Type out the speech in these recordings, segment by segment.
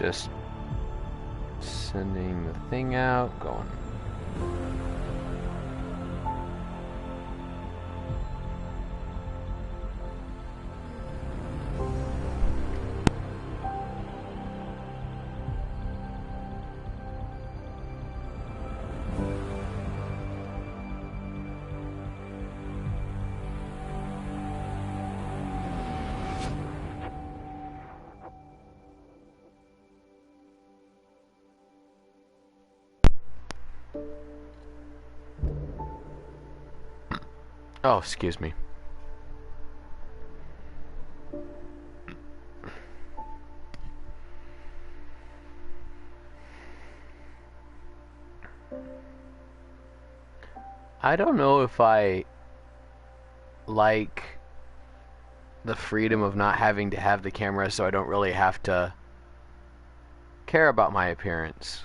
just sending the thing out, going. Oh, excuse me. I don't know if I like the freedom of not having to have the camera, so I don't really have to care about my appearance.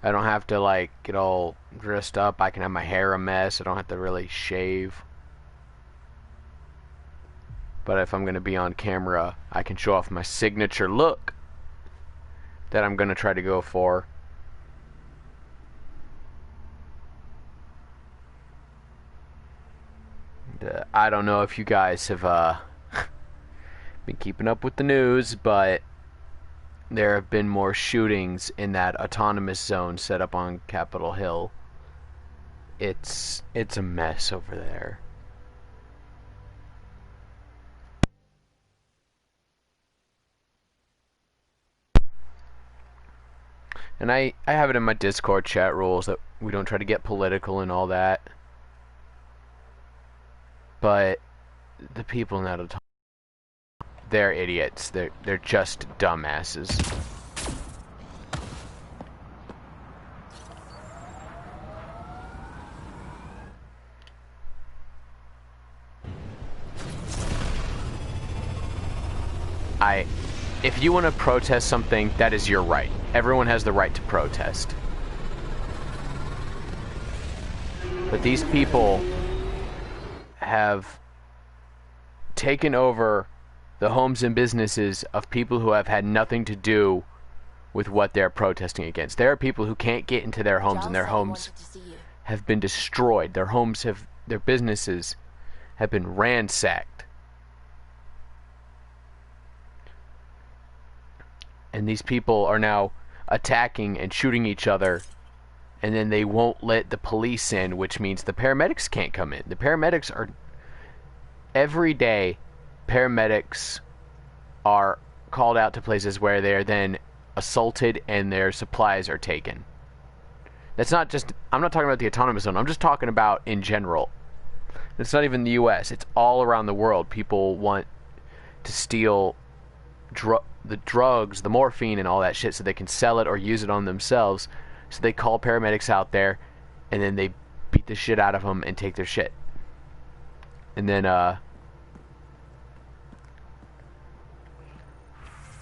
I don't have to like get all dressed up. I can have my hair a mess. I don't have to really shave. But if I'm going to be on camera, I can show off my signature look that I'm going to try to go for. And, I don't know if you guys have been keeping up with the news, but there have been more shootings in that autonomous zone set up on Capitol Hill. It's a mess over there. And I have it in my Discord chat rules that we don't try to get political and all that. But the people in that autonomous, they're idiots. They're just dumbasses. If you want to protest something, that is your right. Everyone has the right to protest. But these people have taken over the homes and businesses of people who have had nothing to do with what they're protesting against. There are people who can't get into their homes, and their homes have been destroyed. Their businesses have been ransacked. And these people are now attacking and shooting each other, and then they won't let the police in, which means the paramedics can't come in. The paramedics are... Every day, paramedics are called out to places where they are then assaulted and their supplies are taken. That's not just... I'm not talking about the autonomous zone. I'm just talking about in general. It's not even the U.S. It's all around the world. People want to steal the drugs, the morphine and all that shit, so they can sell it or use it on themselves. So they call paramedics out there, and then they beat the shit out of them and take their shit. And then, where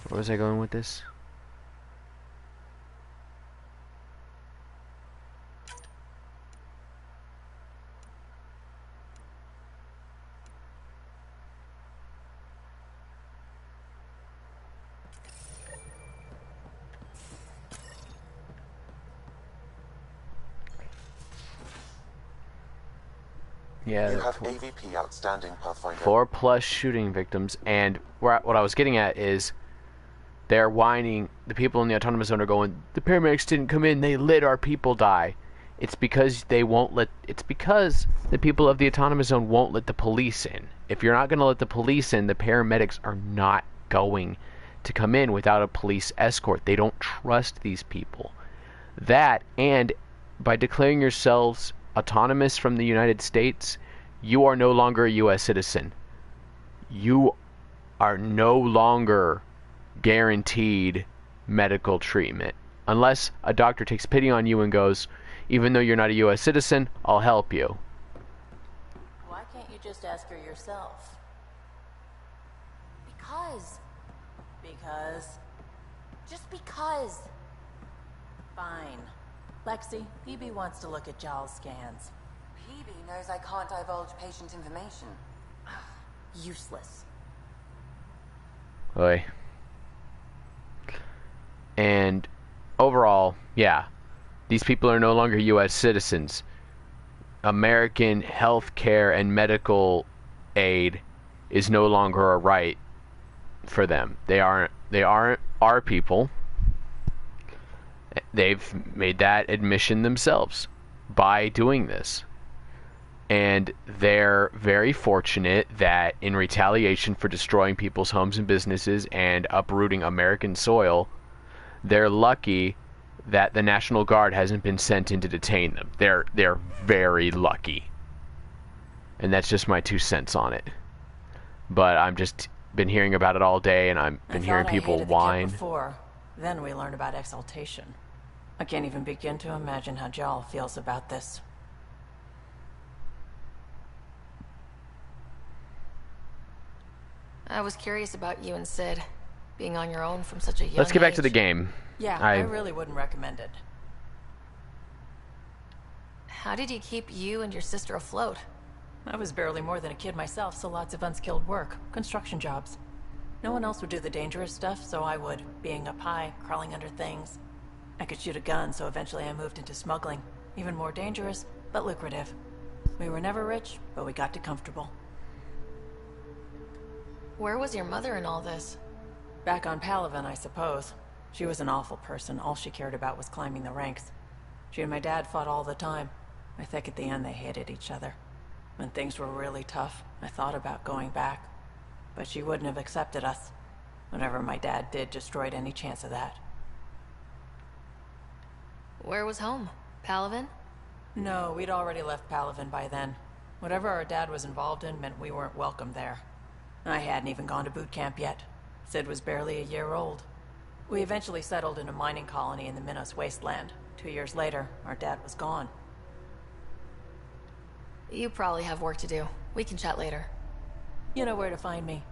was I going with this? Yeah, you have AVP outstanding, Pathfinder. 4+ shooting victims, and what I was getting at is they're whining. The people in the autonomous zone are going, the paramedics didn't come in, they let our people die. It's because they won't let... It's because the people of the autonomous zone won't let the police in. If you're not going to let the police in, the paramedics are not going to come in without a police escort. They don't trust these people. That, and by declaring yourselves autonomous from the United States, you are no longer a U.S. citizen. You are no longer guaranteed medical treatment. Unless a doctor takes pity on you and goes, even though you're not a U.S. citizen, I'll help you. Why can't you just ask her yourself? Because. Just because. Fine. Lexi, PB wants to look at Giles' scans. PB knows I can't divulge patient information. Useless. Oi. And overall, yeah, these people are no longer U.S. citizens. American health care and medical aid is no longer a right for them. They aren't our people. They've made that admission themselves by doing this. And they're very fortunate that in retaliation for destroying people's homes and businesses and uprooting American soil, they're lucky that the National Guard hasn't been sent in to detain them. They're very lucky. And that's just my 2 cents on it. But I'm just been hearing about it all day, and I've been hearing people whine. Before. Then we learned about exaltation. I can't even begin to imagine how Jal feels about this. I was curious about you and Sid, being on your own from such a young Let's get back to the age. game. Yeah, I really wouldn't recommend it. How did you keep you and your sister afloat? I was barely more than a kid myself, so lots of unskilled work. Construction jobs. No one else would do the dangerous stuff, so I would. Being up high, crawling under things. I could shoot a gun, so eventually I moved into smuggling. Even more dangerous, but lucrative. We were never rich, but we got too comfortable. Where was your mother in all this? Back on Palaven, I suppose. She was an awful person. All she cared about was climbing the ranks. She and my dad fought all the time. I think at the end they hated each other. When things were really tough, I thought about going back. But she wouldn't have accepted us. Whatever my dad did destroyed any chance of that. Where was home? Palaven? No, we'd already left Palaven by then. Whatever our dad was involved in meant we weren't welcome there. I hadn't even gone to boot camp yet. Sid was barely a year old. We eventually settled in a mining colony in the Minos wasteland. 2 years later, our dad was gone. You probably have work to do. We can chat later. You know where to find me.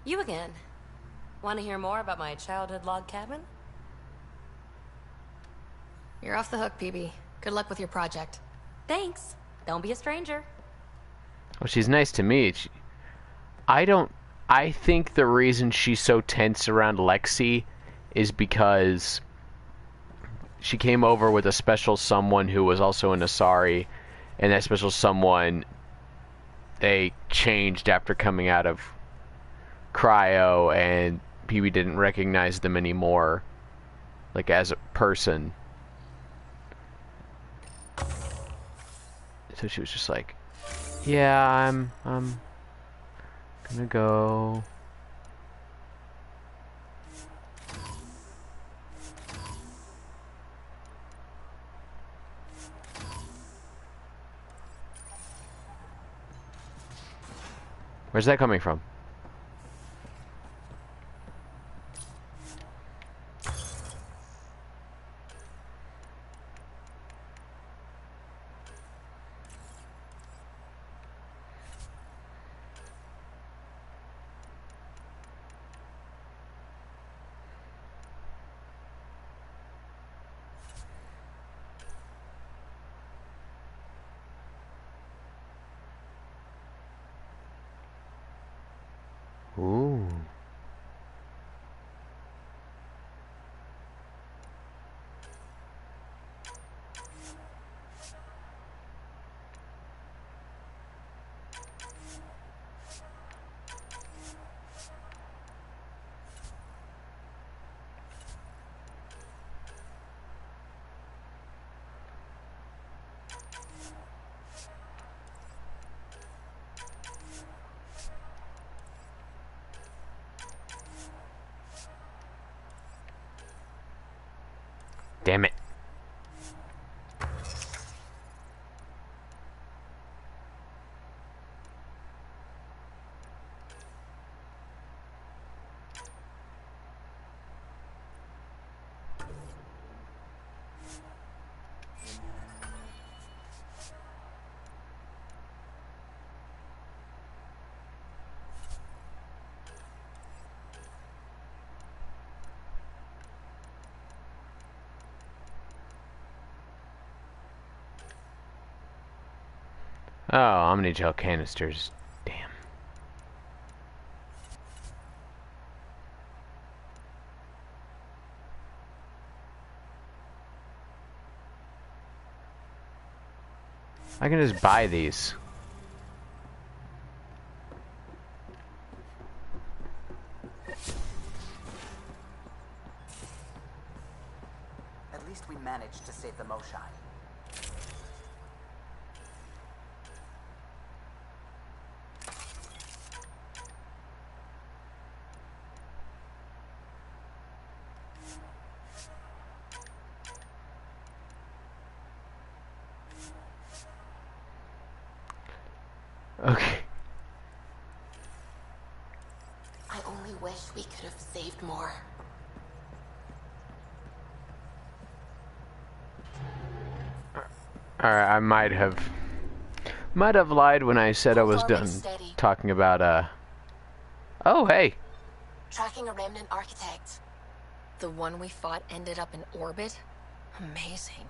You again. Want to hear more about my childhood log cabin? You're off the hook, PB. Good luck with your project. Thanks. Don't be a stranger. Well, she's nice to me. I think the reason she's so tense around Lexi is because she came over with a special someone who was also an Asari, and that special someone, they changed after coming out of cryo, and PB didn't recognize them anymore, like as a person. So she was just like, yeah, I'm gonna go. Where's that coming from? Ooh. Damn it. Oh, I'm gonna need gel canisters. Damn. I can just buy these. At least we managed to save the Moshai. Okay. I only wish we could have saved more. Alright, I might have lied when I said I was done talking about, Oh, hey! Tracking a remnant architect. The one we fought ended up in orbit? Amazing.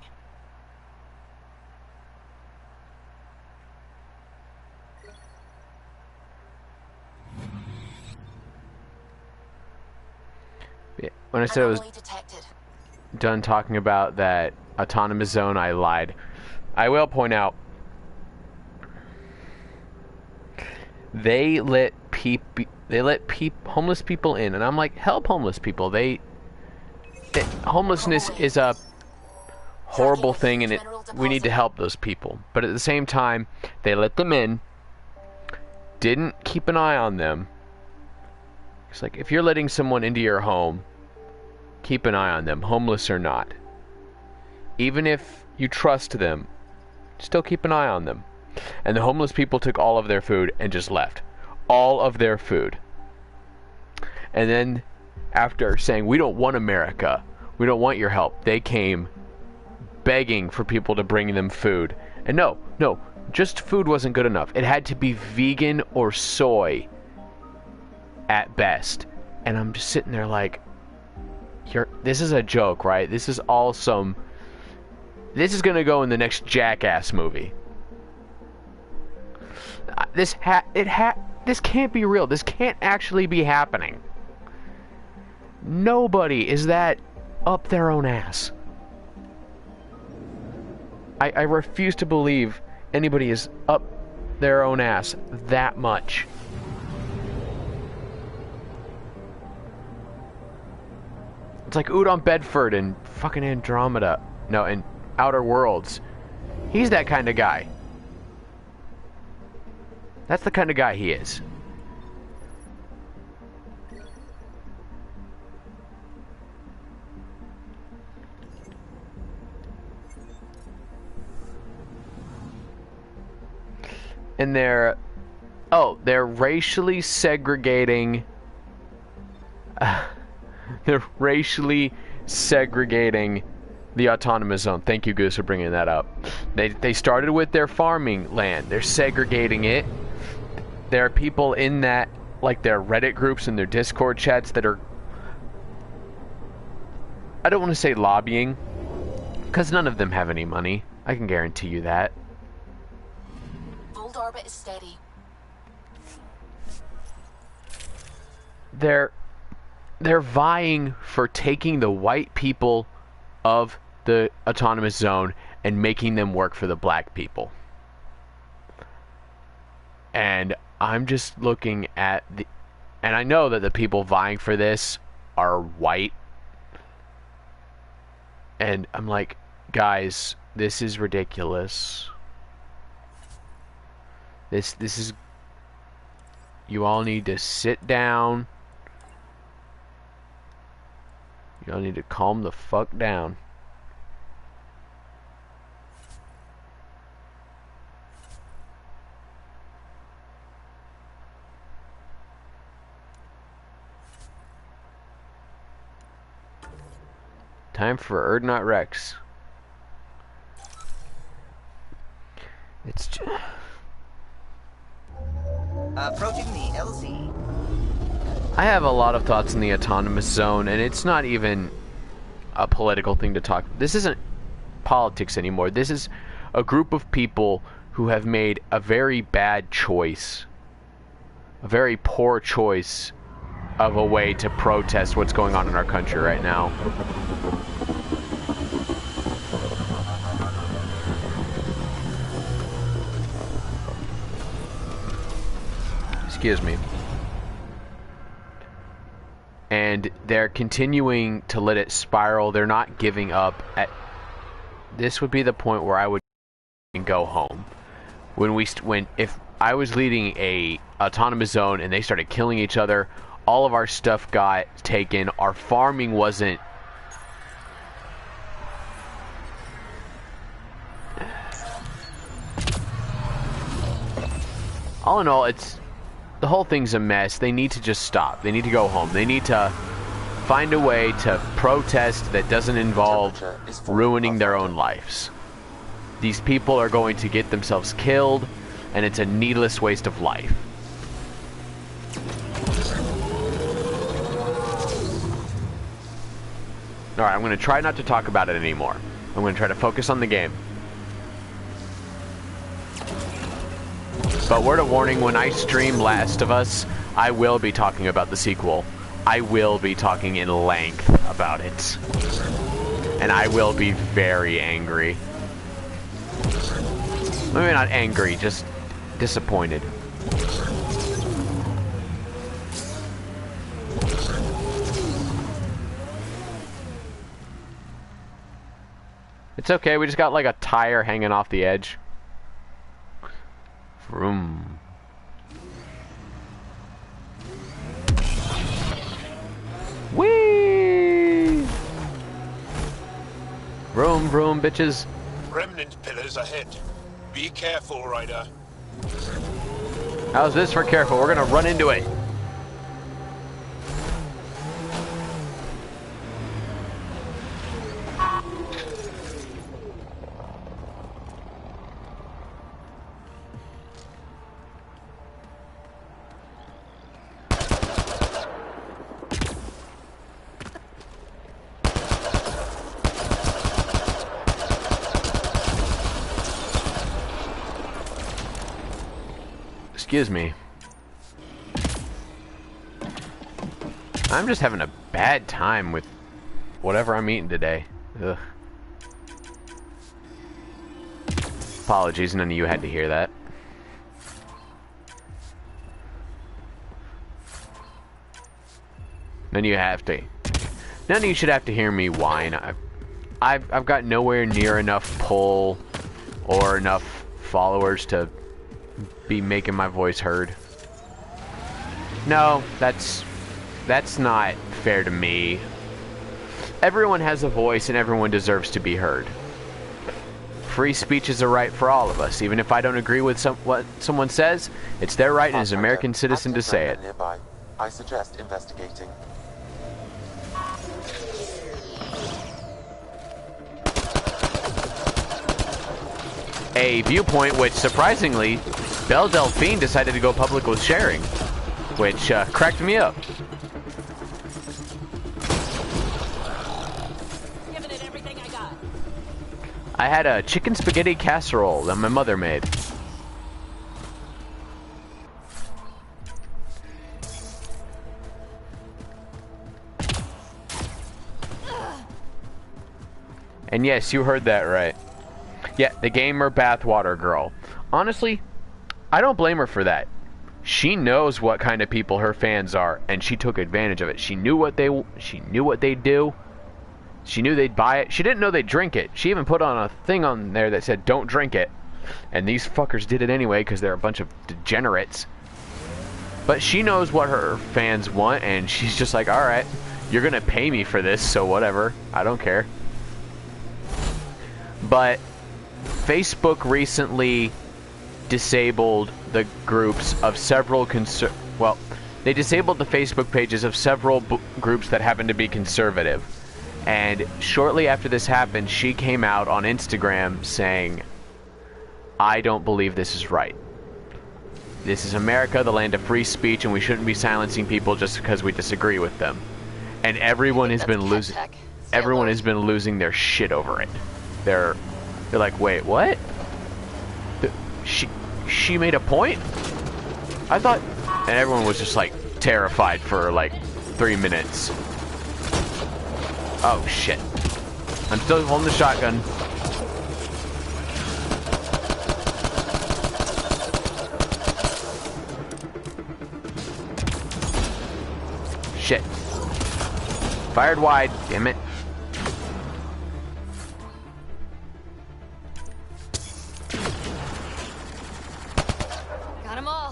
Yeah, when I said I was done talking about that autonomous zone, I lied. I will point out, they let homeless people in, and I'm like, help homeless people. Homelessness is a horrible thing, and we need to help those people. But at the same time, they let them in, didn't keep an eye on them. It's like, if you're letting someone into your home, keep an eye on them, homeless or not. Even if you trust them, still keep an eye on them. And the homeless people took all of their food and just left. All of their food. And then, after saying, we don't want America, we don't want your help, they came begging for people to bring them food. And no, just food wasn't good enough. It had to be vegan or soy at best. And I'm just sitting there like, this is a joke, right? This is all this is gonna go in the next Jackass movie. This can't be real. This can't actually be happening. Nobody is that up their own ass. I refuse to believe anybody is up their own ass that much. It's like Udon Bedford and fucking Andromeda. No, and Outer Worlds. He's that kind of guy. That's the kind of guy he is. And they're racially segregating. They're racially segregating the autonomous zone. Thank you, Goose, for bringing that up. They started with their farming land. They're segregating it. There are people in that, like their Reddit groups and their Discord chats that are, I don't want to say lobbying, because none of them have any money. I can guarantee you that. Old orbit is steady. They're vying for taking the white people of the autonomous zone and making them work for the black people. And I'm just looking at and I know that the people vying for this are white. And I'm like, guys, this is ridiculous. This is, you all need to sit down. You all need to calm the fuck down. Time for Erdnot Rex. It's just... Approaching the LZ. I have a lot of thoughts in the autonomous zone, and it's not even a political thing to talk. This isn't politics anymore. This is a group of people who have made a very bad choice, a very poor choice of a way to protest what's going on in our country right now. Excuse me. And they're continuing to let it spiral. They're not giving up. This would be the point where I would go home. If I was leading a autonomous zone and they started killing each other, all of our stuff got taken. Our farming wasn't. All in all, the whole thing's a mess. They need to just stop. They need to go home. They need to find a way to protest that doesn't involve ruining their own lives. These people are going to get themselves killed, and it's a needless waste of life. Alright, I'm going to try not to talk about it anymore. I'm going to try to focus on the game. But word of warning, when I stream Last of Us, I will be talking about the sequel. I will be talking in length about it. And I will be very angry. Maybe not angry, just disappointed. It's okay, we just got like a tire hanging off the edge. Vroom. Whee! Vroom, vroom, bitches. Remnant pillars ahead. Be careful, Ryder. How's this for careful? We're gonna run into it. Excuse me. I'm just having a bad time with whatever I'm eating today. Ugh. Apologies, none of you had to hear that. None of you should have to hear me whine. I've got nowhere near enough pull or enough followers to be making my voice heard. No, that's not fair to me. Everyone has a voice and everyone deserves to be heard. Free speech is a right for all of us. Even if I don't agree with what someone says, it's their right as an American citizen to say it. Nearby. I suggest investigating. A viewpoint which, surprisingly, Belle Delphine decided to go public with sharing, which cracked me up. Giving it everything I got. I had a chicken spaghetti casserole that my mother made. And yes, you heard that right. Yeah, the gamer bathwater girl. Honestly, I don't blame her for that. She knows what kind of people her fans are, and she took advantage of it. She knew what they'd do. She knew they'd buy it. She didn't know they'd drink it. She even put on a thing on there that said, "Don't drink it." And these fuckers did it anyway because they're a bunch of degenerates. But she knows what her fans want, and she's just like, alright, you're gonna pay me for this, so whatever. I don't care. But Facebook recently disabled the groups of several they disabled the Facebook pages of several groups that happen to be conservative. And shortly after this happened, she came out on Instagram saying, I don't believe this is right. This is America, the land of free speech, and we shouldn't be silencing people just because we disagree with them. And everyone has been losing their shit over it. They're like, wait, what? She made a point? I thought... And everyone was just like terrified for like 3 minutes. Oh shit. I'm still holding the shotgun. Shit. Fired wide, damn it. Got 'em all.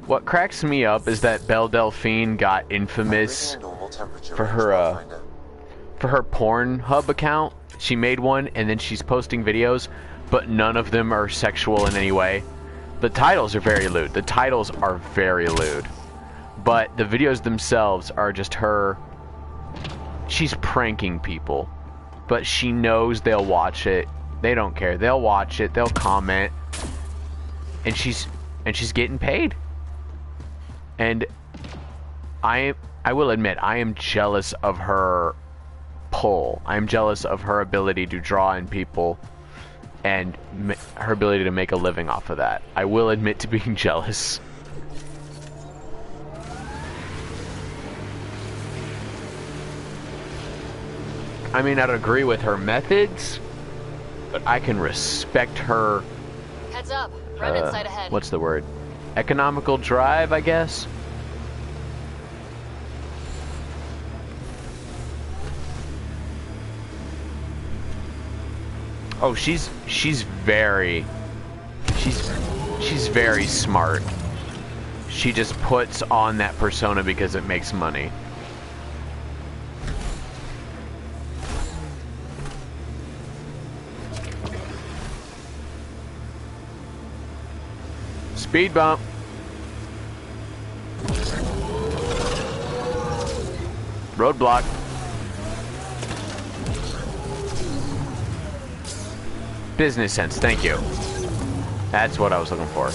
What cracks me up is that Belle Delphine got infamous for her Pornhub account. She made one and then she's posting videos, but none of them are sexual in any way. The titles are very lewd. The titles are very lewd. But the videos themselves are just her. She's pranking people. But she knows they'll watch it. They don't care. They'll watch it. They'll comment. And she's getting paid. And I will admit, I am jealous of her pull. I am jealous of her ability to draw in people and her ability to make a living off of that. I will admit to being jealous. I may not agree with her methods, but I can respect her. Heads up. Remnant site ahead. What's the word? Economical drive, I guess. Oh, she's very smart. She just puts on that persona because it makes money. Speed bump. Roadblock. Business sense, thank you. That's what I was looking for.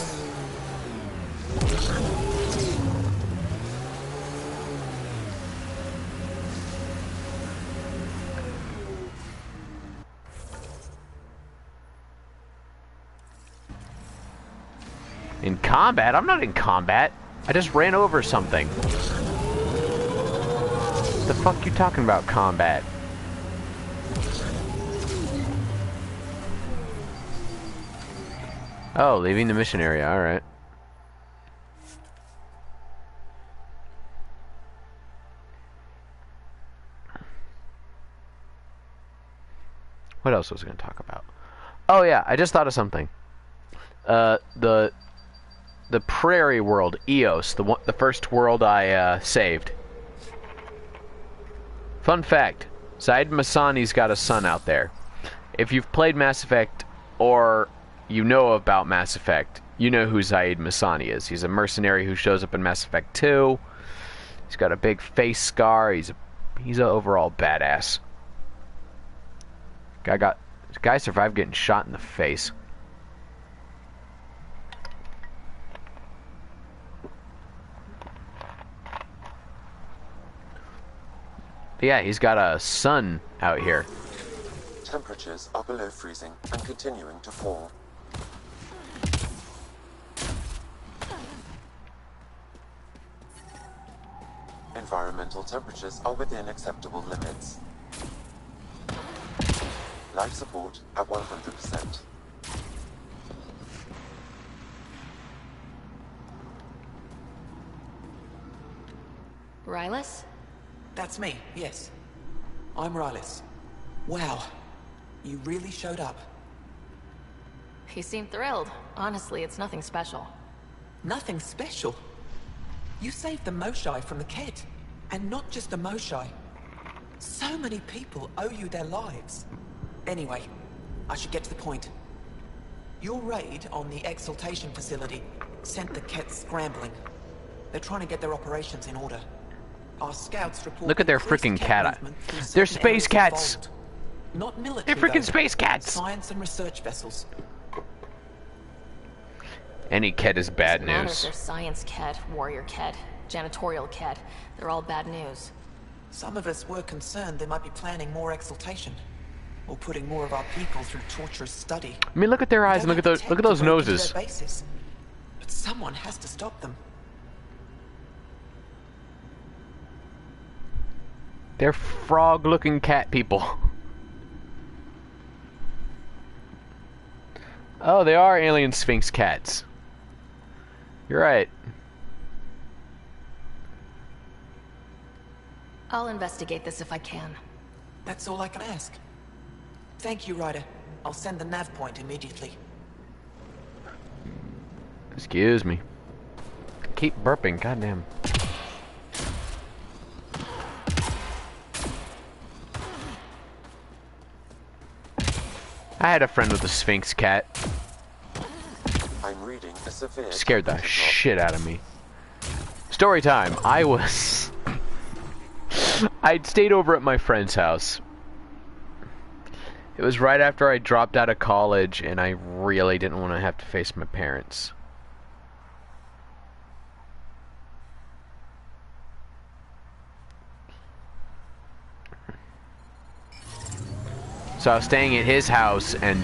In combat? I'm not in combat. I just ran over something. What the fuck you talking about, combat? Oh, leaving the mission area, alright. What else was I going to talk about? Oh yeah, I just thought of something. The prairie world, Eos, the first world I saved. Fun fact, Zaid Masani's got a son out there. If you've played Mass Effect or you know about Mass Effect, you know who Zaid Masani is. He's a mercenary who shows up in Mass Effect 2. He's got a big face scar. He's an overall badass. Guy survived getting shot in the face. But yeah, he's got a son out here. Temperatures are below freezing and continuing to fall. Environmental temperatures are within acceptable limits. Life support at 100%. Rylas? That's me, yes. I'm Rylas. Wow, you really showed up. He seemed thrilled. Honestly, it's nothing special. Nothing special? You saved the Moshai from the Ked. And not just the Moshai. So many people owe you their lives. Anyway, I should get to the point. Your raid on the Exaltation facility sent the Kett scrambling. They're trying to get their operations in order. Our scouts report. Look at their freaking cat. They're space cats. Not military. They're freaking space cats. Science and research vessels. Any Kett is bad Doesn't matter if news. they're science Kett, warrior Kett, janitorial Kett. They're all bad news. Some of us were concerned they might be planning more exaltation, or putting more of our people through torturous study. I mean, look at their eyes and look at those noses. But someone has to stop them. They're frog-looking cat people. Oh, they are alien Sphinx cats. You're right. I'll investigate this if I can. That's all I can ask. Thank you, Ryder. I'll send the nav point immediately. Excuse me. Keep burping, goddamn. I had a friend with a Sphinx cat. I'm reading a severe... Scared the shit out of me. Story time. I'd stayed over at my friend's house. It was right after I dropped out of college, and I really didn't want to have to face my parents. So I was staying at his house, and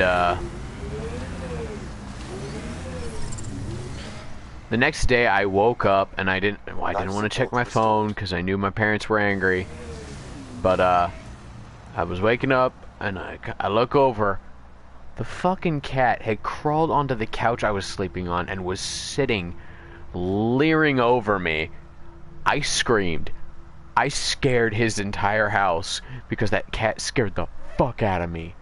the next day I woke up and I didn't want to check my phone because I knew my parents were angry. But I was waking up and I look over. The fucking cat had crawled onto the couch I was sleeping on and was sitting, leering over me. I screamed. I scared his entire house because that cat scared the fuck out of me.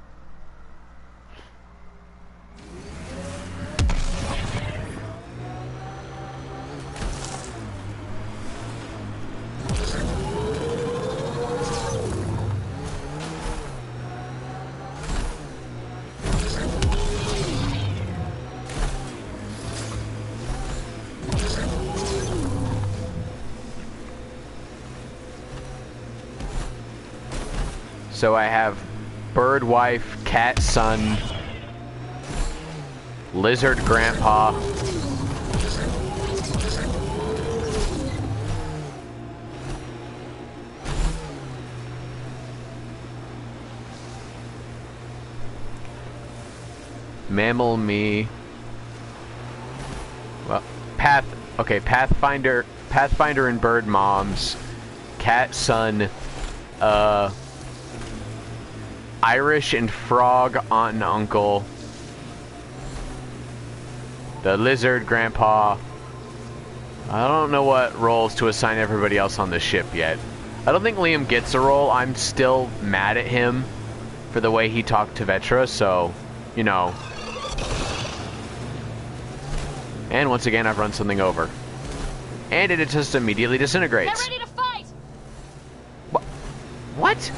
So I have bird wife, cat son, lizard grandpa, mammal me, well, Pathfinder and bird moms, cat son, Irish and frog aunt and uncle, the lizard grandpa. I don't know what roles to assign everybody else on the ship yet. I don't think Liam gets a role. I'm still mad at him for the way he talked to Vetra, so, you know. And once again, I've run something over. And it just immediately disintegrates. Get ready to fight! What?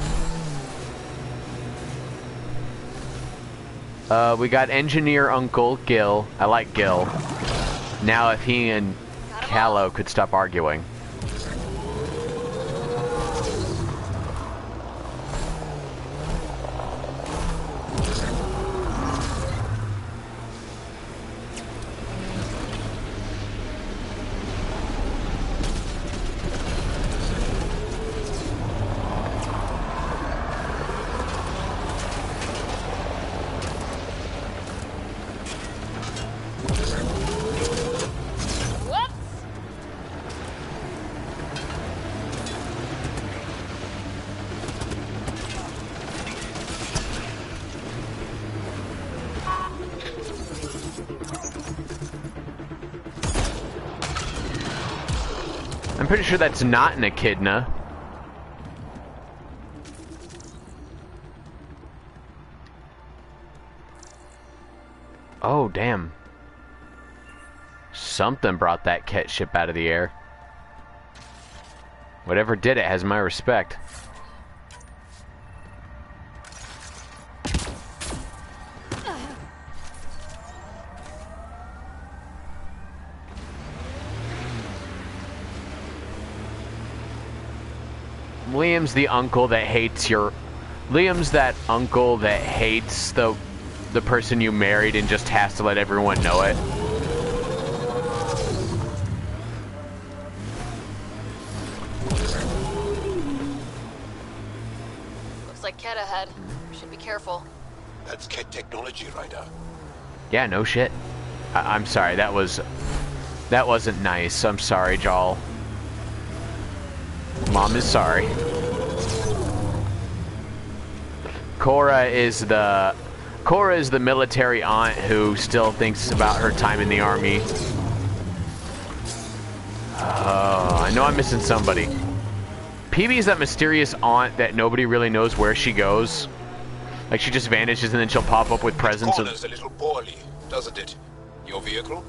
We got engineer uncle Gil. I like Gil. Now if he and Callow could stop arguing. I'm pretty sure that's not an echidna. Oh, damn. Something brought that cat ship out of the air. Whatever did it has my respect. Liam's the uncle that hates your... Liam's that uncle that hates the person you married and just has to let everyone know it. Looks like Cat ahead. Should be careful. That's Ket technology, Ryder. Yeah, no shit. I'm sorry, that wasn't nice. I'm sorry, Jal. Mom is sorry. Cora is the military aunt who still thinks about her time in the army. Oh, I know I'm missing somebody. PB is that mysterious aunt that nobody really knows where she goes. Like, she just vanishes and then she'll pop up with presents. Corners a little poorly, doesn't it? Your vehicle?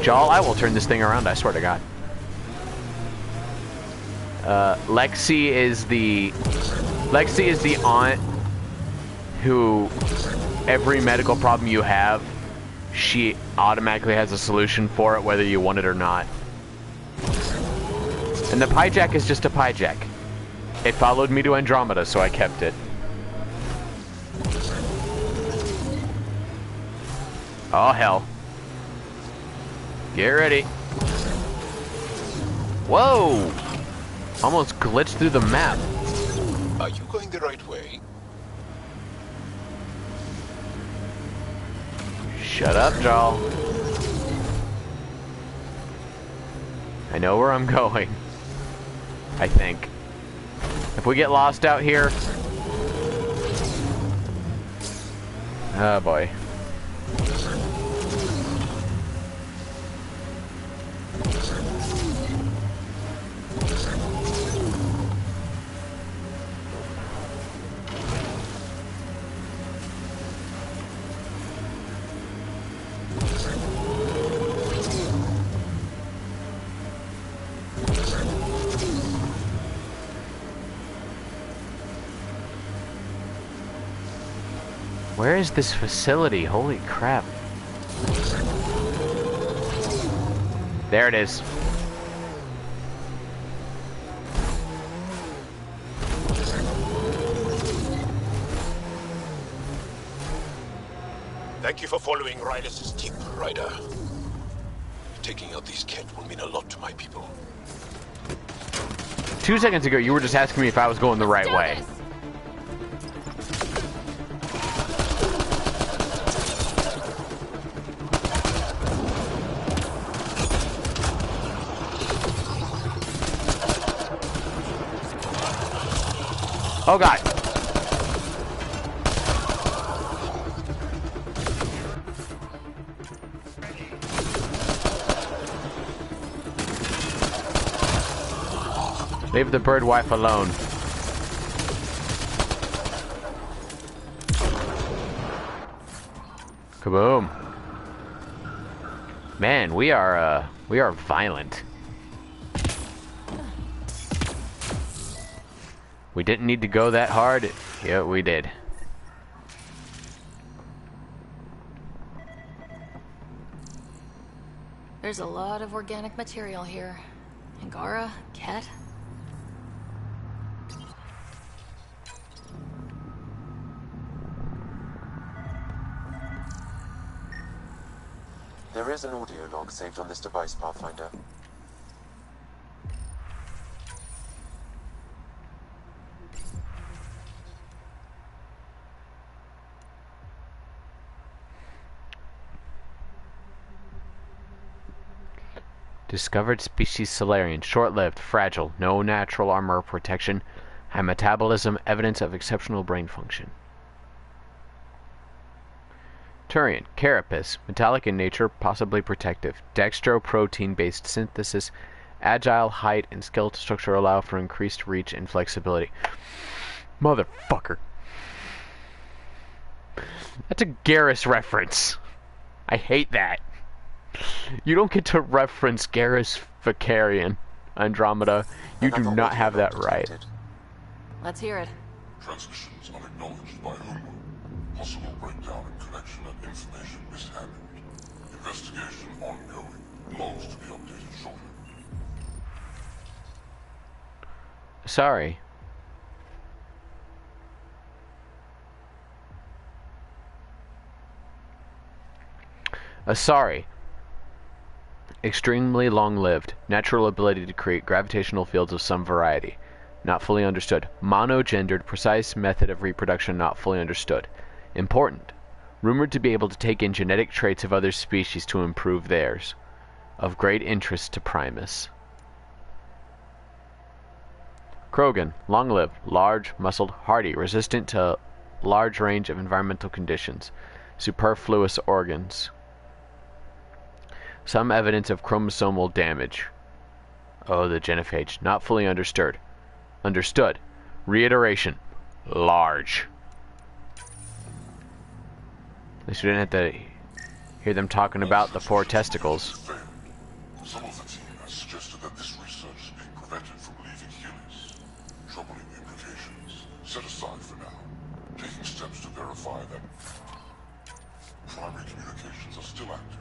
Jal, I will turn this thing around, I swear to God. Lexi is the aunt who every medical problem you have, she automatically has a solution for it, whether you want it or not. And the pie jack is just a pie jack. It followed me to Andromeda, so I kept it. Oh, hell. Get ready. Whoa! Almost glitched through the map. Are you going the right way? Shut up, Jal. I know where I'm going. I think. If we get lost out here... Oh boy. Where is this facility? Holy crap. There it is. Thank you for following Riley's tip, Ryder. Taking out these Kett will mean a lot to my people. 2 seconds ago, you were just asking me if I was going the right way. Oh god. Leave the bird wife alone. Kaboom. Man, we are violent. We didn't need to go that hard. Yeah, we did. There's a lot of organic material here. Angara, Kett. There is an audio log saved on this device, Pathfinder. Discovered species Solarian. Short-lived, fragile, no natural armor or protection, high metabolism, evidence of exceptional brain function. Turian. Carapace. Metallic in nature, possibly protective. Dextroprotein-based synthesis. Agile, height, and skeletal structure allow for increased reach and flexibility. Motherfucker. That's a Garrus reference. I hate that. You don't get to reference Garrus Vicarian, Andromeda. You do not have that right. Let's hear it. Transmissions unacknowledged by whom? Possible breakdown in connection and information mishandled. Investigation ongoing. Logs to be updated shortly. Sorry. Asari. Extremely long-lived. Natural ability to create gravitational fields of some variety. Not fully understood. Monogendered. Precise method of reproduction not fully understood. Important. Rumored to be able to take in genetic traits of other species to improve theirs. Of great interest to Primus. Krogan. Long-lived. Large, muscled, hardy. Resistant to large range of environmental conditions. Superfluous organs. Some evidence of chromosomal damage. Oh, the genophage. Not fully understood. Understood. Reiteration. Large. At least we didn't have to hear them talking about the 4 testicles. Some of the team has suggested that this research is being prevented from leaving humans. Troubling implications. Set aside for now. Taking steps to verify that primary communications are still active.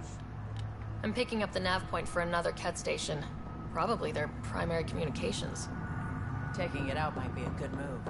I'm picking up the nav point for another Ket station. Probably their primary communications. Taking it out might be a good move.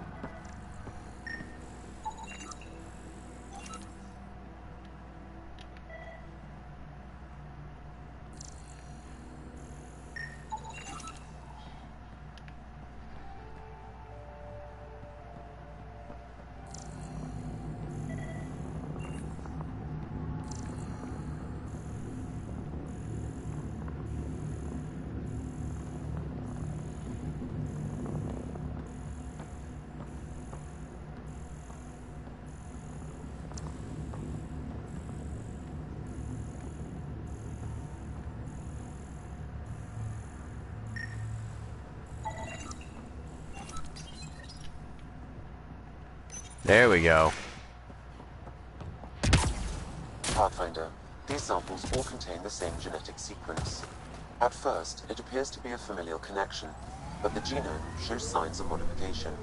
There we go. Pathfinder, these samples all contain the same genetic sequence. At first, it appears to be a familial connection, but the genome shows signs of modification.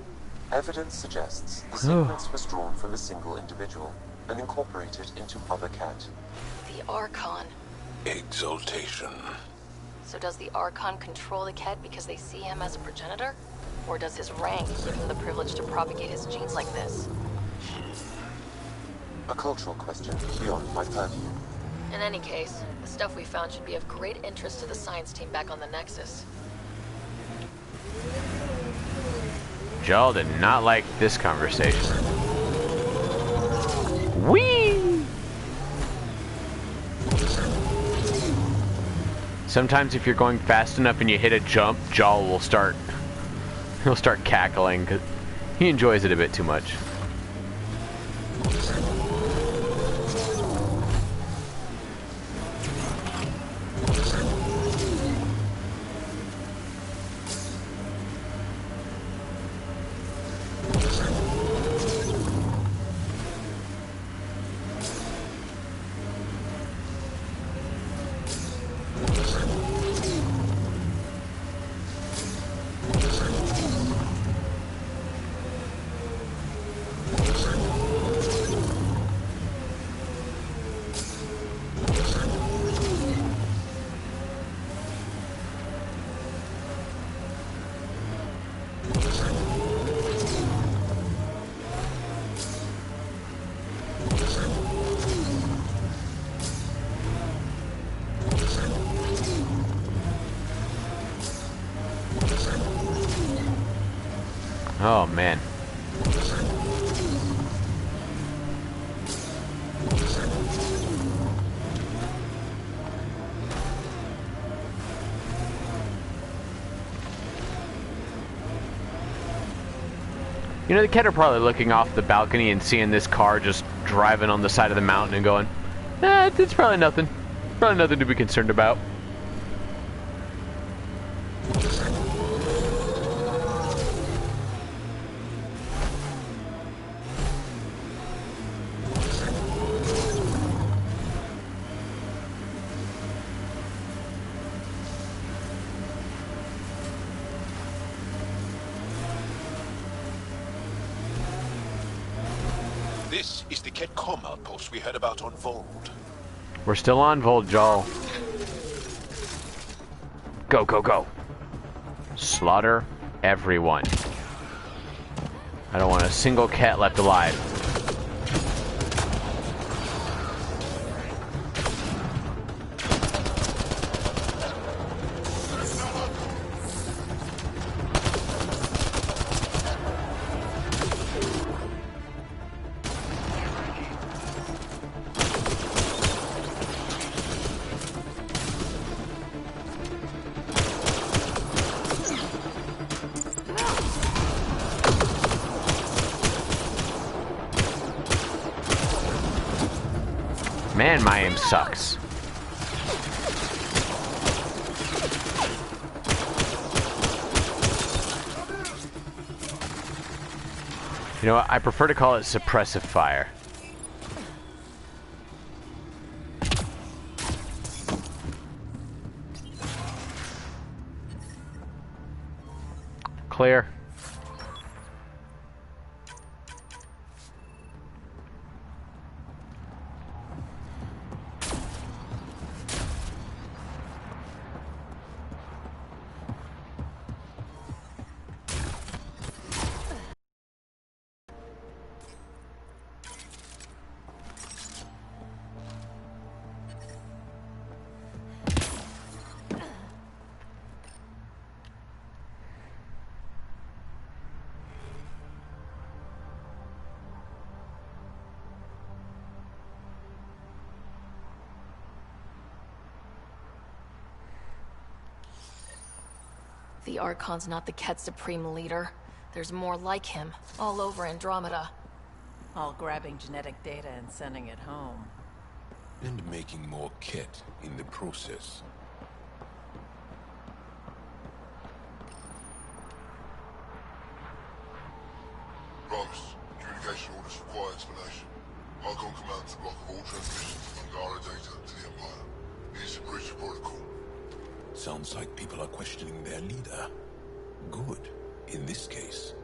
Evidence suggests the sequence was drawn from a single individual and incorporated into other Ket. The Archon. Exaltation. So does the Archon control the Ket because they see him as a progenitor? Or does his rank give him the privilege to propagate his genes like this? A cultural question beyond my purview. In any case, the stuff we found should be of great interest to the science team back on the Nexus. Jal did not like this conversation. Whee! Sometimes if you're going fast enough and you hit a jump, Jal will start... He'll start cackling because he enjoys it a bit too much. Oh man. You know, the Ket are probably looking off the balcony and seeing this car just driving on the side of the mountain and going, it's probably nothing. Probably nothing to be concerned about. This is the Ket comm outpost we heard about on Vold. We're still on Vold, Jal. Go, go, go. Slaughter everyone. I don't want a single Ket left alive. Man, my aim sucks. You know what? I prefer to call it suppressive fire. Clear. The Archon's not the Ket's supreme leader. There's more like him, all over Andromeda. All grabbing genetic data and sending it home. And making more Ket in the process. Primus, communication orders require explanation. Archon commands a block of all transmissions of Angara data to the Empire. It is a breach of protocol. Sounds like people are questioning their leader. Good, in this case.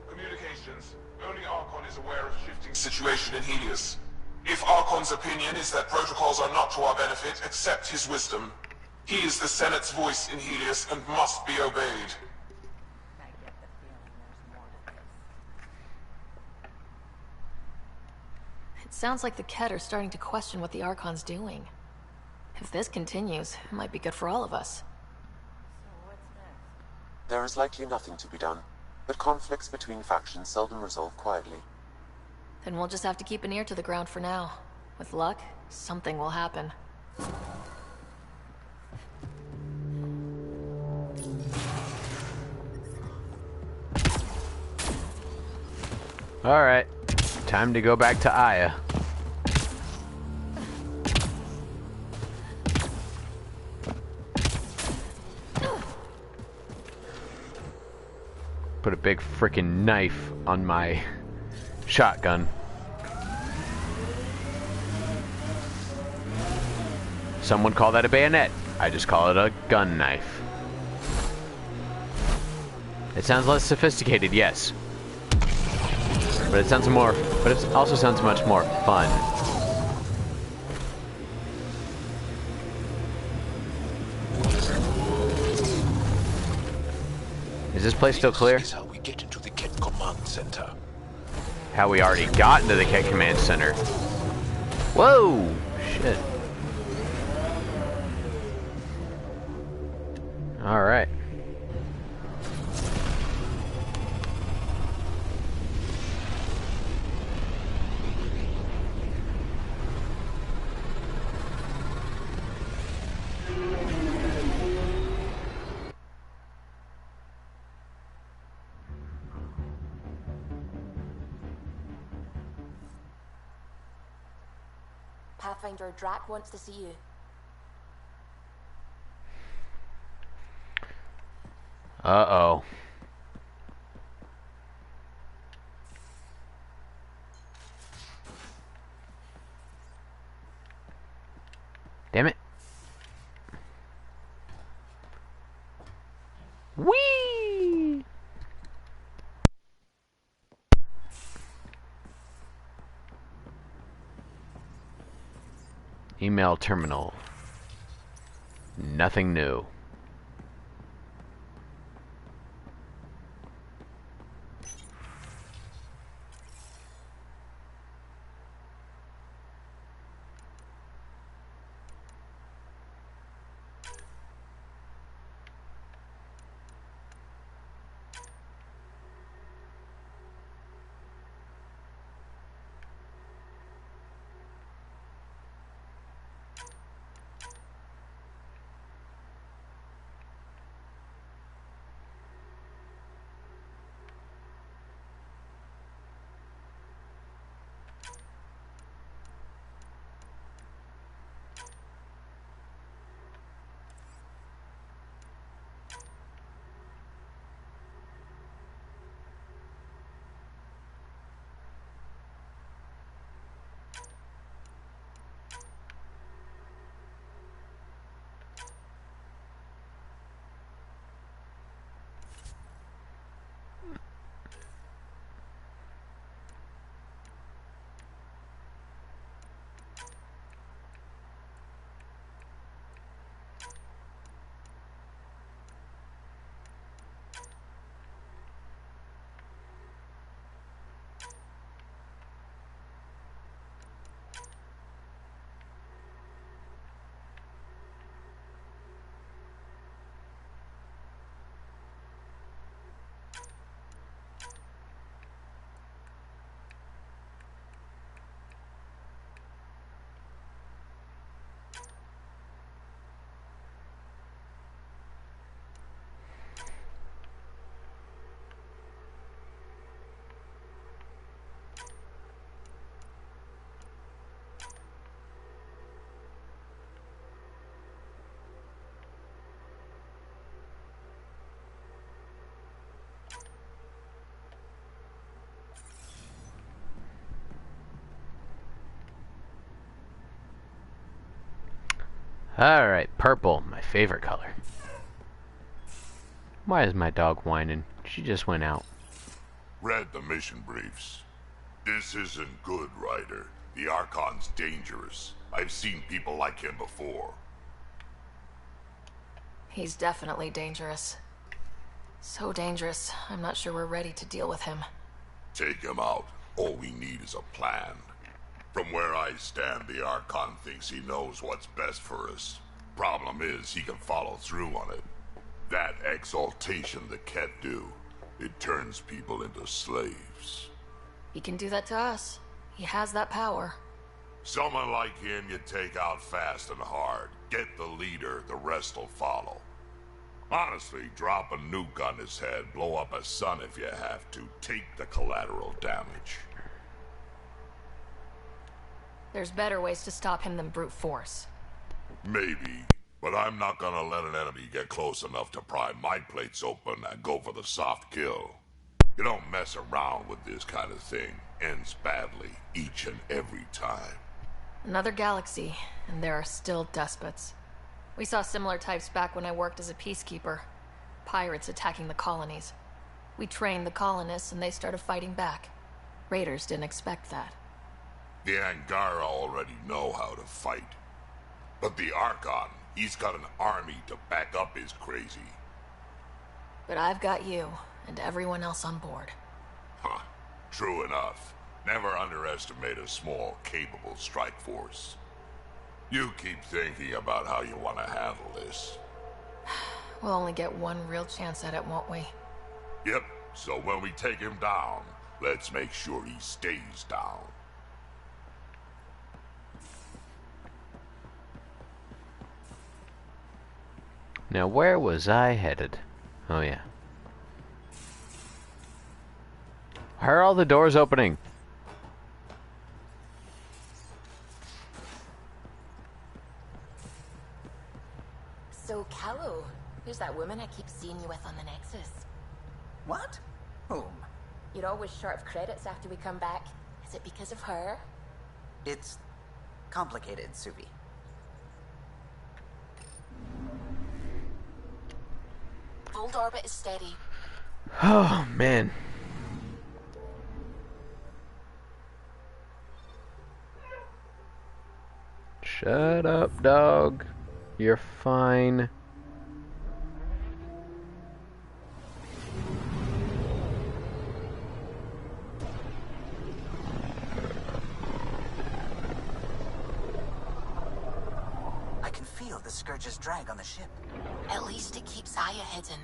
Communications. Only Archon is aware of shifting situation in Helios. If Archon's opinion is that protocols are not to our benefit, accept his wisdom. He is the Senate's voice in Helios and must be obeyed. I get the feeling there's more to this. It sounds like the Ket are starting to question what the Archon's doing. If this continues, it might be good for all of us. So what's next? There is likely nothing to be done, but conflicts between factions seldom resolve quietly. Then we'll just have to keep an ear to the ground for now. With luck, something will happen. Alright. Time to go back to Aya. Put a big frickin' knife on my shotgun. Some would call that a bayonet. I just call it a gun knife. It sounds less sophisticated, yes. But it sounds more, but it also sounds much more fun. Is this place still clear? This is how we get into the Ket command center. How we already got into the Ket command center. Whoa! Shit. Alright. Pathfinder Drac wants to see you. Uh-oh. Damn it. Whee! Email terminal. Nothing new. Alright, purple, my favorite color. Why is my dog whining? She just went out. Read the mission briefs. This isn't good, Ryder. The Archon's dangerous. I've seen people like him before. He's definitely dangerous. So dangerous, I'm not sure we're ready to deal with him. Take him out. All we need is a plan. From where I stand, the Archon thinks he knows what's best for us. Problem is, he can follow through on it. That exaltation the Ket do, it turns people into slaves. He can do that to us. He has that power. Someone like him you take out fast and hard. Get the leader, the rest will follow. Honestly, drop a nuke on his head, blow up a sun if you have to. Take the collateral damage. There's better ways to stop him than brute force. Maybe, but I'm not gonna let an enemy get close enough to pry my plates open and go for the soft kill. You don't mess around with this kind of thing. Ends badly, each and every time. Another galaxy, and there are still despots. We saw similar types back when I worked as a peacekeeper. Pirates attacking the colonies. We trained the colonists and they started fighting back. Raiders didn't expect that. The Angara already know how to fight. But the Archon, he's got an army to back up his crazy. But I've got you, and everyone else on board. Huh. True enough. Never underestimate a small, capable strike force. You keep thinking about how you want to handle this. We'll only get one real chance at it, won't we? Yep, so when we take him down, let's make sure he stays down. Now, where was I headed? Oh, yeah. Why are all the doors opening? So, Callow, who's that woman I keep seeing you with on the Nexus? What? Whom? You're always short of credits after we come back. Is it because of her? It's complicated, Subi. Old orbit is steady. Oh, man. Shut up, dog. You're fine. I can feel the Scourge's drag on the ship. At least it keeps Aya hidden.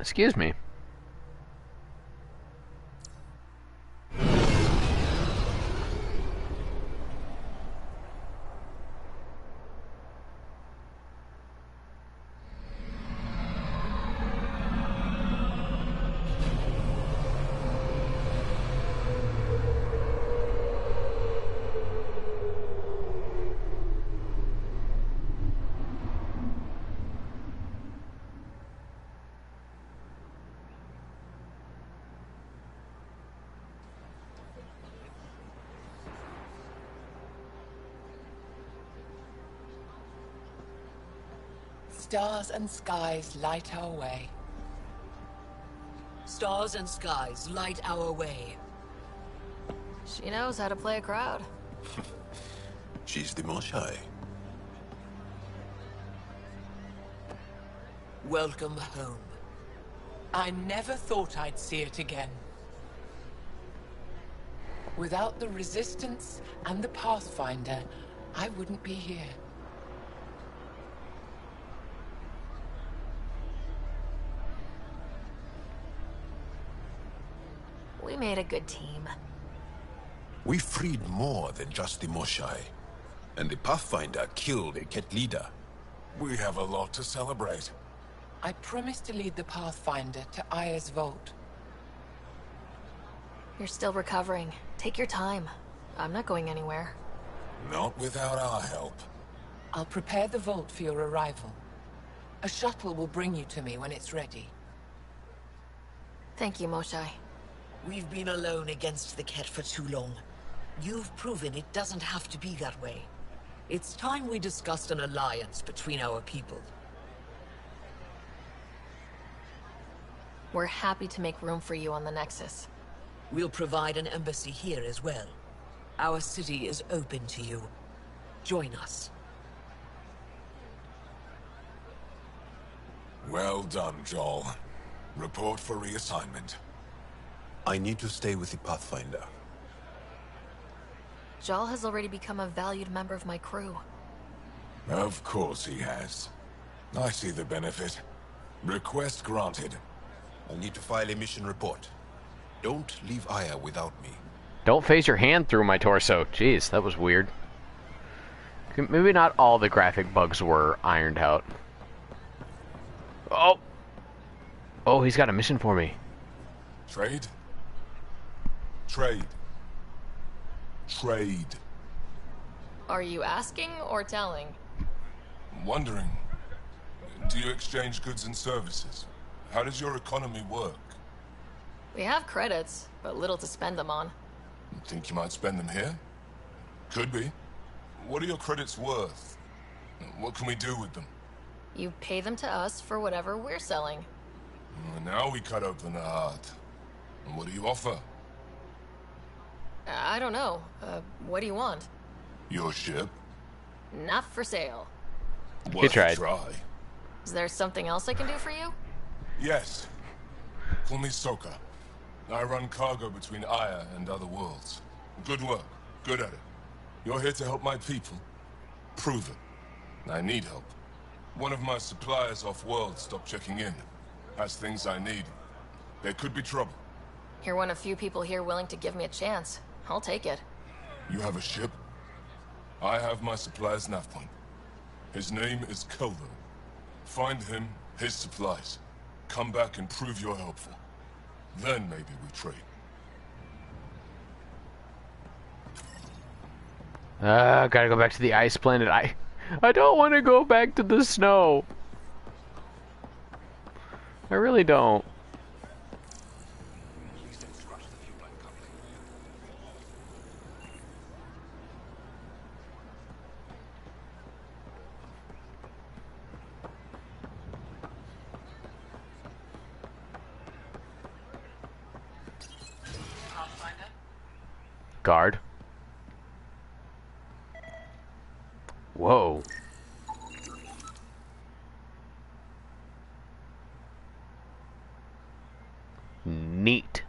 Excuse me. Stars and skies light our way. Stars and skies light our way. She knows how to play a crowd. She's the most shy. Welcome home. I never thought I'd see it again. Without the Resistance and the Pathfinder, I wouldn't be here. We made a good team. We freed more than just the Moshai. And the Pathfinder killed a Ket leader. We have a lot to celebrate. I promised to lead the Pathfinder to Aya's vault. You're still recovering. Take your time. I'm not going anywhere. Not without our help. I'll prepare the vault for your arrival. A shuttle will bring you to me when it's ready. Thank you, Moshai. We've been alone against the Ket for too long. You've proven it doesn't have to be that way. It's time we discussed an alliance between our people. We're happy to make room for you on the Nexus. We'll provide an embassy here as well. Our city is open to you. Join us. Well done, Joel. Report for reassignment. I need to stay with the Pathfinder. Jal has already become a valued member of my crew. Of course he has. I see the benefit. Request granted. I'll need to file a mission report. Don't leave Aya without me. Don't phase your hand through my torso. Jeez, that was weird. Maybe not all the graphic bugs were ironed out. Oh! Oh, he's got a mission for me. Trade? Trade. Trade. Are you asking or telling? Wondering, do you exchange goods and services? How does your economy work? We have credits, but little to spend them on. Think you might spend them here? Could be. What are your credits worth? What can we do with them? You pay them to us for whatever we're selling. Now we cut open the heart. And what do you offer? I don't know. What do you want? Your ship? Not for sale. Worth tried. a try. Is there something else I can do for you? Yes. Call me Soka. I run cargo between Aya and other worlds. Good work. Good at it. You're here to help my people. Prove it. I need help. One of my suppliers off-world stopped checking in. Has things I need. There could be trouble. You're one of few people here willing to give me a chance. I'll take it. You have a ship? I have my supplier's nav point. His name is Keldo. Find him, his supplies. Come back and prove you're helpful. Then maybe we trade. Gotta go back to the ice planet. I don't want to go back to the snow. I really don't. Guard. Whoa. Neat.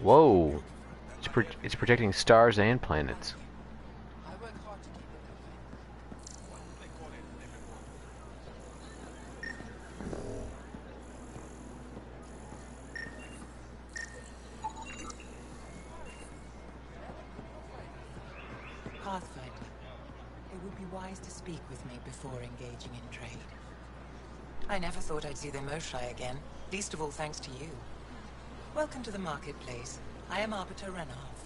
Whoa. It's protecting stars and planets. Pathfinder, it would be wise to speak with me before engaging in trade. I never thought I'd see the Moshai again, least of all thanks to you. Welcome to the marketplace. I am Arbiter Renhoff.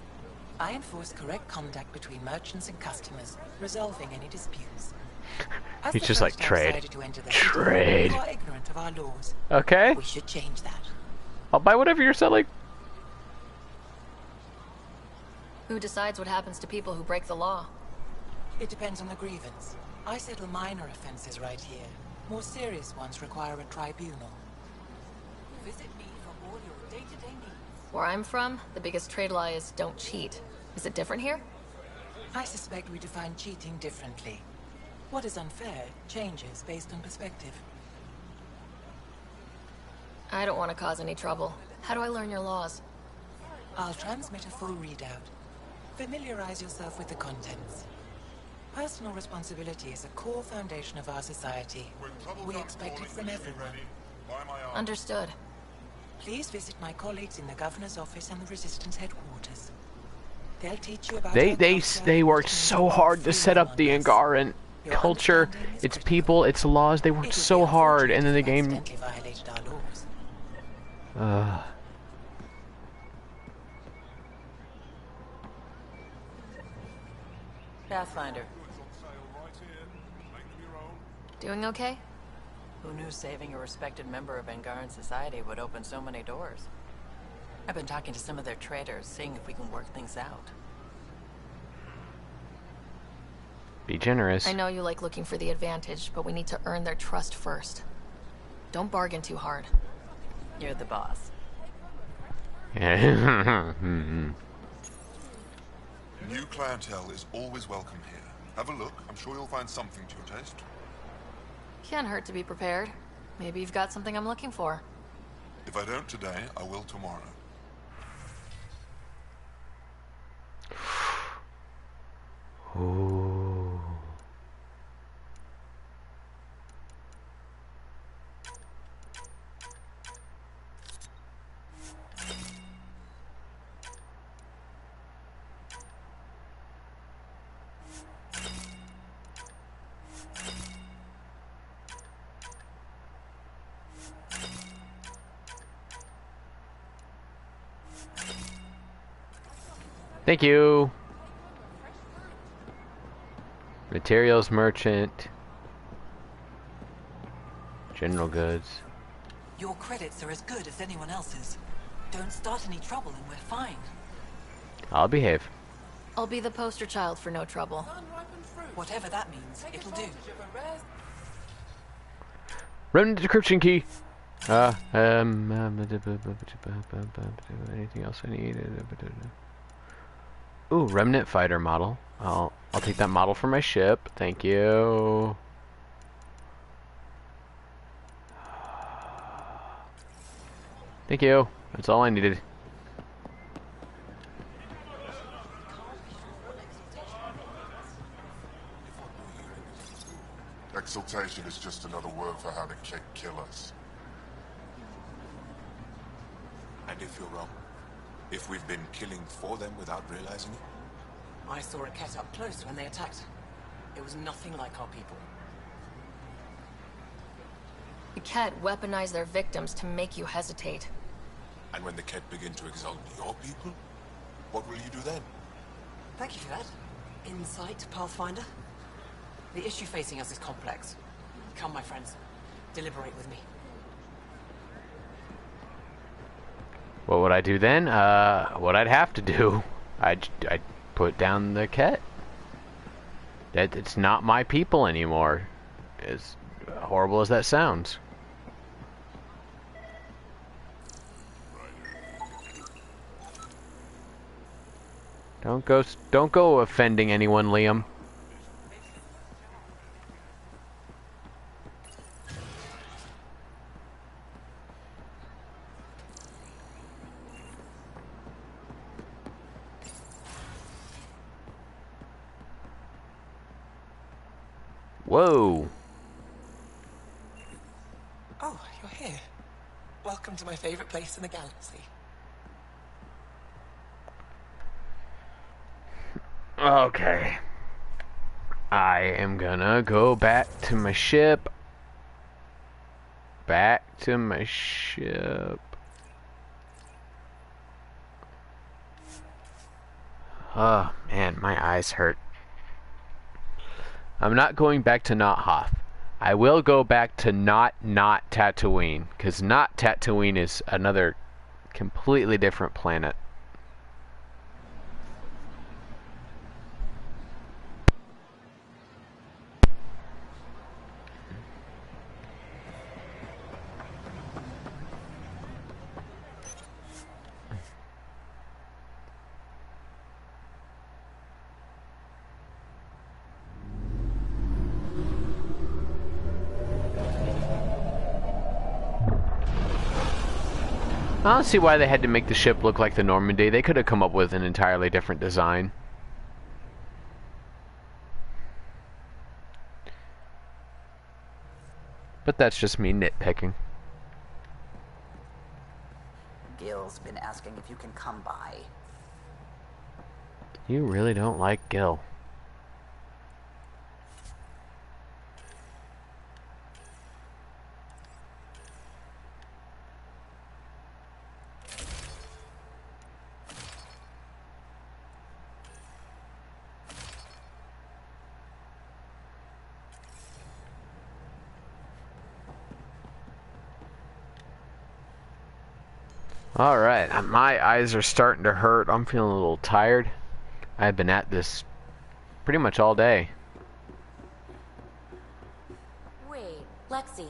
I enforce correct conduct between merchants and customers, resolving any disputes. As He's the just like, first trade. outsider to enter the Trade. city, you are ignorant of our laws. Okay. We should change that. I'll buy whatever you're selling. Who decides what happens to people who break the law? It depends on the grievance. I settle minor offenses right here. More serious ones require a tribunal. Visit me for all your day-to-day needs. Where I'm from, the biggest trade law is don't cheat. Is it different here? I suspect we define cheating differently. What is unfair changes based on perspective. I don't want to cause any trouble. How do I learn your laws? I'll transmit a full readout. Familiarize yourself with the contents. Personal responsibility is a core foundation of our society. We expect it from everyone. Understood. Please visit my colleagues in the governor's office and the resistance headquarters. They'll teach you about They worked so hard to set up the Angaran culture, its people, its laws. They worked so hard, and then the game. Pathfinder. Doing okay? Who knew saving a respected member of Angaran society would open so many doors? I've been talking to some of their traders, seeing if we can work things out. Be generous. I know you like looking for the advantage, but we need to earn their trust first. Don't bargain too hard. You're the boss. New clientele is always welcome here. Have a look. I'm sure you'll find something to your taste. Can't hurt to be prepared. Maybe you've got something I'm looking for. If I don't today, I will tomorrow. Oh. Thank you. Materials merchant. General goods. Your credits are as good as anyone else's. Don't start any trouble and we're fine. I'll behave. I'll be the poster child for no trouble. Whatever that means, it'll do. Remnant decryption key. Anything else I need? Ooh, remnant fighter model. I'll take that model for my ship. Thank you. Thank you. That's all I needed. Exaltation is just another word for how the Kett kill us. And if you're wrong? If we've been killing for them without realizing it? I saw a Kett up close when they attacked. It was nothing like our people. The Kett weaponize their victims to make you hesitate. And when the Kett begin to exalt your people, what will you do then? Thank you for that. Insight, Pathfinder. The issue facing us is complex. Come, my friends. Deliberate with me. What would I do then? What I'd have to do, I'd put down the Kett. That it's not my people anymore. As horrible as that sounds. Don't go offending anyone, Liam. Whoa. Oh, you're here. Welcome to my favorite place in the galaxy. Okay. I am gonna go back to my ship. Back to my ship. Oh, man, my eyes hurt. I'm not going back to Not Hoth. I will go back to not Tatooine, because not Tatooine is another completely different planet. I don't see why they had to make the ship look like the Normandy. They could have come up with an entirely different design. But that's just me nitpicking. Gil's been asking if you can come by. You really don't like Gil. Alright, my eyes are starting to hurt. I'm feeling a little tired. I've been at this pretty much all day. Wait, Lexi,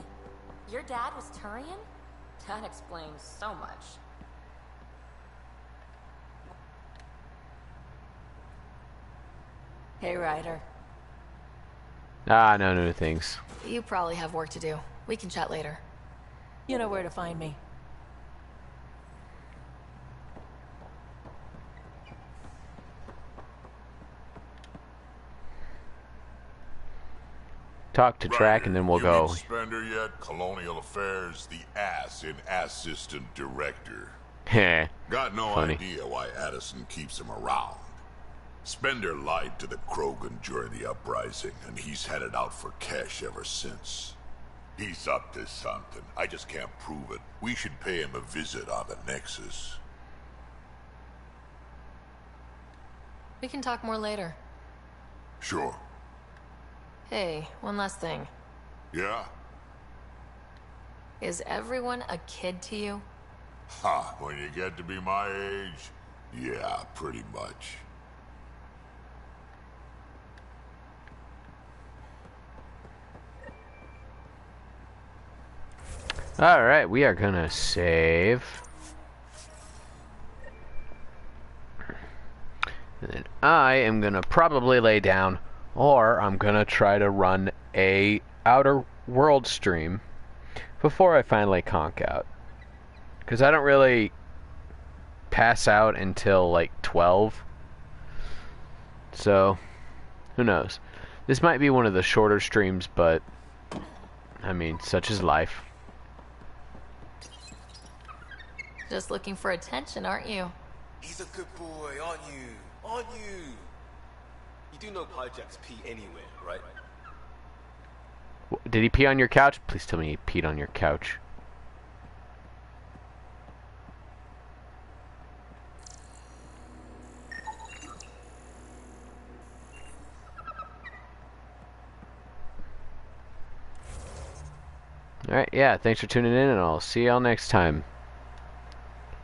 your dad was Turian? That explains so much. Hey, Ryder. Ah, no new things. You probably have work to do. We can chat later. You know where to find me. Talk to Track and then we'll go. Spender yet? Colonial Affairs, the ass in assistant director. Heh. Got no Funny. idea why Addison keeps him around. Spender lied to the Krogan during the uprising, and he's headed out for cash ever since. He's up to something. I just can't prove it. We should pay him a visit on the Nexus. We can talk more later. Sure. Hey, one last thing. Yeah? Is everyone a kid to you? Ha, when you get to be my age, yeah, pretty much. Alright, we are gonna save. And then I am gonna probably lay down, or I'm gonna try to run a Outer World stream before I finally conk out. Because I don't really pass out until like 12. So, who knows? This might be one of the shorter streams, but I mean, such is life. Just looking for attention, aren't you? He's a good boy, aren't you? Aren't you? You do know Pyjack's pee anywhere, right? Did he pee on your couch? Please tell me he peed on your couch. Alright, yeah, thanks for tuning in, and I'll see y'all next time.